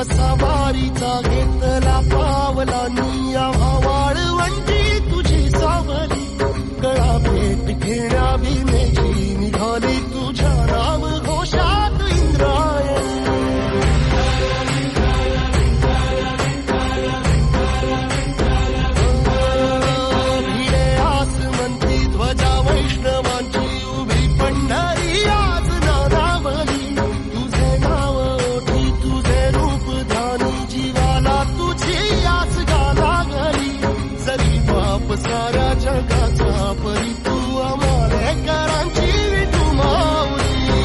सवारीचा घेतला पावलांनी आम्हा वाळवंटी तुझी सावली गळा भेट घेण्या भीमेची निघाली तुझ्या नाम घोषात इंद्रायणी भिडे आसमंती ध्वजा वैष्णवांची उभी पंढरी आज नारावली तुझे नाव ओठी तुझे रूप जीवाला तुझी आस गाला गली जरी बाप साऱ्या जगाचा परी तू आमालेकरांची विठू माऊली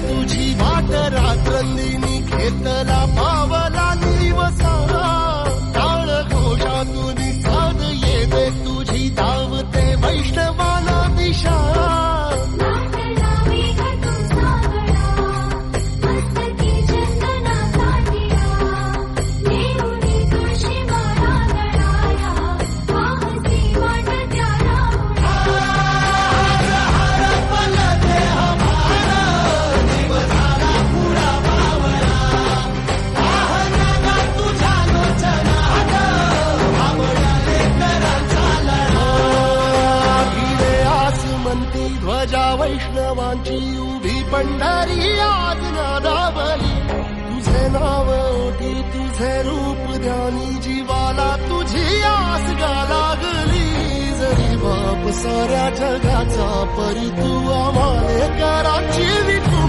तुझी वाट रात्रंदिनी घेतला पावला दिवसा टाळ घोषातून साध येते तुझी धावते वैष्णवाला दिशा ध्वजा वैष्णवांची उभी पंढरी आज नादावली तुझे नाव ओठी तुझे रूप ध्यानी जीवाला तुझी आस गा लागली जरी बाप साऱ्या जगाचा परी तू आम्हालेकरांची विठू